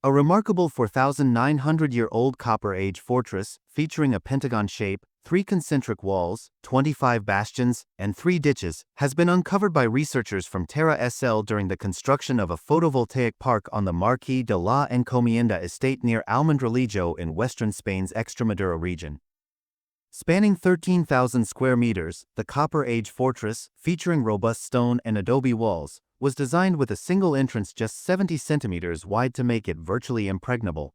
A remarkable 4,900-year-old Copper Age fortress featuring a pentagon shape, 3 concentric walls, 25 bastions, and 3 ditches has been uncovered by researchers from Terra SL during the construction of a photovoltaic park on the Marqués de la Encomienda estate near Almendralejo in western Spain's Extremadura region. Spanning 13,000 square meters, the Copper Age fortress, featuring robust stone and adobe walls, was designed with a single entrance just 70 centimeters wide to make it virtually impregnable.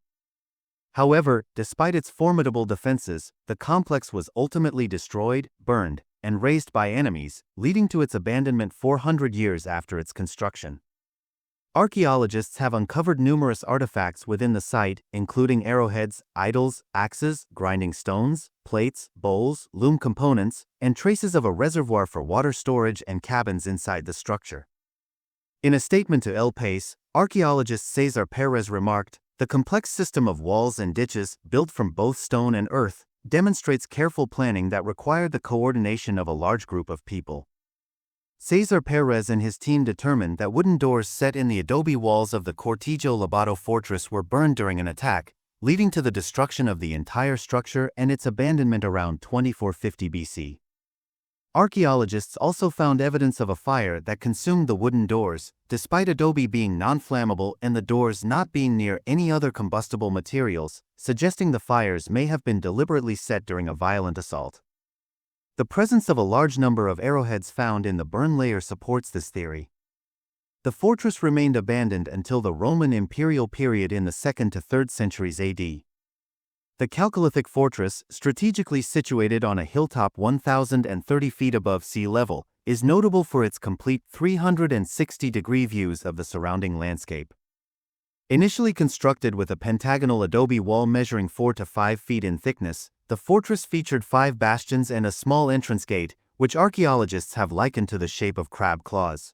However, despite its formidable defenses, the complex was ultimately destroyed, burned, and razed by enemies, leading to its abandonment 400 years after its construction. Archaeologists have uncovered numerous artifacts within the site, including arrowheads, idols, axes, grinding stones, plates, bowls, loom components, and traces of a reservoir for water storage and cabins inside the structure. In a statement to El País, archaeologist Cesar Perez remarked, "The complex system of walls and ditches, built from both stone and earth, demonstrates careful planning that required the coordination of a large group of people." Cesar Perez and his team determined that wooden doors set in the adobe walls of the Cortijo Lobato fortress were burned during an attack, leading to the destruction of the entire structure and its abandonment around 2450 BC. Archaeologists also found evidence of a fire that consumed the wooden doors, despite adobe being non-flammable and the doors not being near any other combustible materials, suggesting the fires may have been deliberately set during a violent assault. The presence of a large number of arrowheads found in the burn layer supports this theory. The fortress remained abandoned until the Roman imperial period in the 2nd to 3rd centuries AD. The Chalcolithic fortress, strategically situated on a hilltop 1,030 feet above sea level, is notable for its complete 360-degree views of the surrounding landscape. Initially constructed with a pentagonal adobe wall measuring 4 to 5 feet in thickness, the fortress featured 5 bastions and a small entrance gate, which archaeologists have likened to the shape of crab claws.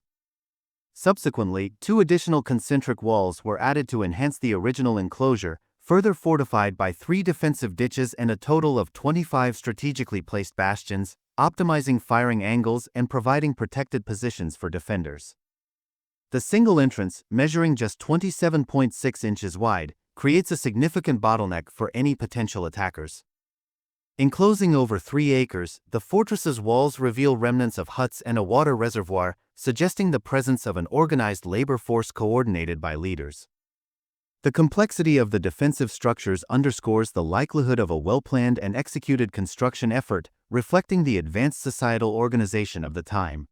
Subsequently, 2 additional concentric walls were added to enhance the original enclosure, further fortified by 3 defensive ditches and a total of 25 strategically placed bastions, optimizing firing angles and providing protected positions for defenders. The single entrance, measuring just 27.6 inches wide, creates a significant bottleneck for any potential attackers. Enclosing over 3 acres, the fortress's walls reveal remnants of huts and a water reservoir, suggesting the presence of an organized labor force coordinated by leaders. The complexity of the defensive structures underscores the likelihood of a well-planned and executed construction effort, reflecting the advanced societal organization of the time.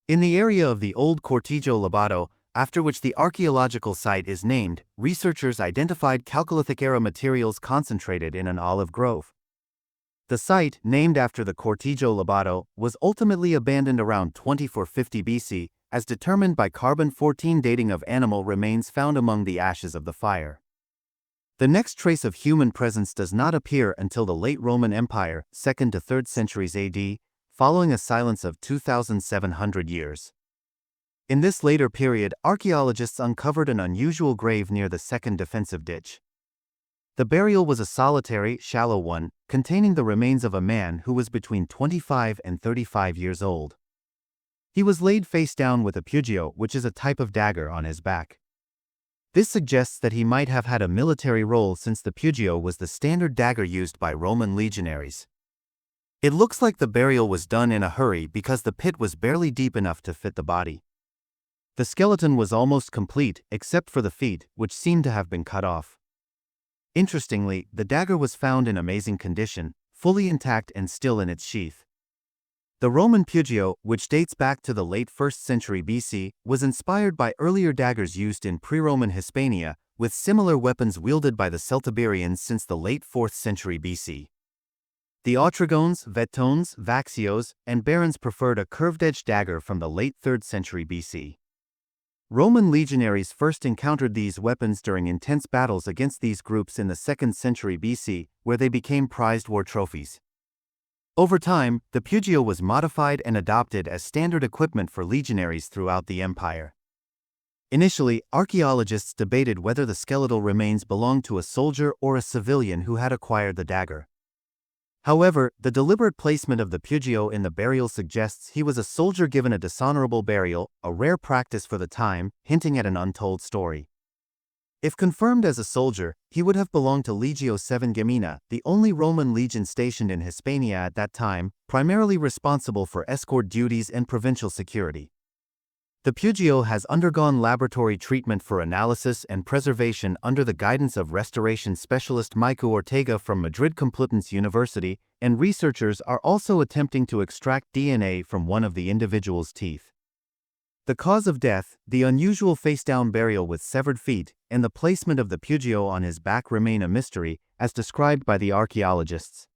In the area of the old Cortijo Lobato, after which the archaeological site is named, researchers identified Chalcolithic-era materials concentrated in an olive grove. The site, named after the Cortijo Lobato, was ultimately abandoned around 2450 BC, as determined by carbon-14 dating of animal remains found among the ashes of the fire. The next trace of human presence does not appear until the late Roman Empire, 2nd to 3rd centuries AD, following a silence of 2,700 years. In this later period, archaeologists uncovered an unusual grave near the second defensive ditch. The burial was a solitary, shallow one, containing the remains of a man who was between 25 and 35 years old. He was laid face down with a pugio, which is a type of dagger, on his back. This suggests that he might have had a military role since the pugio was the standard dagger used by Roman legionaries. It looks like the burial was done in a hurry because the pit was barely deep enough to fit the body. The skeleton was almost complete, except for the feet, which seemed to have been cut off. Interestingly, the dagger was found in amazing condition, fully intact and still in its sheath. The Roman pugio, which dates back to the late 1st century BC, was inspired by earlier daggers used in pre-Roman Hispania, with similar weapons wielded by the Celtiberians since the late 4th century BC. The Otrogones, Vettones, Vaxios, and Barons preferred a curved-edged dagger from the late 3rd century BC. Roman legionaries first encountered these weapons during intense battles against these groups in the 2nd century BC, where they became prized war trophies. Over time, the pugio was modified and adopted as standard equipment for legionaries throughout the empire. Initially, archaeologists debated whether the skeletal remains belonged to a soldier or a civilian who had acquired the dagger. However, the deliberate placement of the pugio in the burial suggests he was a soldier given a dishonorable burial, a rare practice for the time, hinting at an untold story. If confirmed as a soldier, he would have belonged to Legio VII Gemina, the only Roman legion stationed in Hispania at that time, primarily responsible for escort duties and provincial security. The Pugio has undergone laboratory treatment for analysis and preservation under the guidance of restoration specialist Maiku Ortega from Madrid Complutense University, and researchers are also attempting to extract DNA from one of the individual's teeth. The cause of death, the unusual face-down burial with severed feet, and the placement of the Pugio on his back remain a mystery, as described by the archaeologists.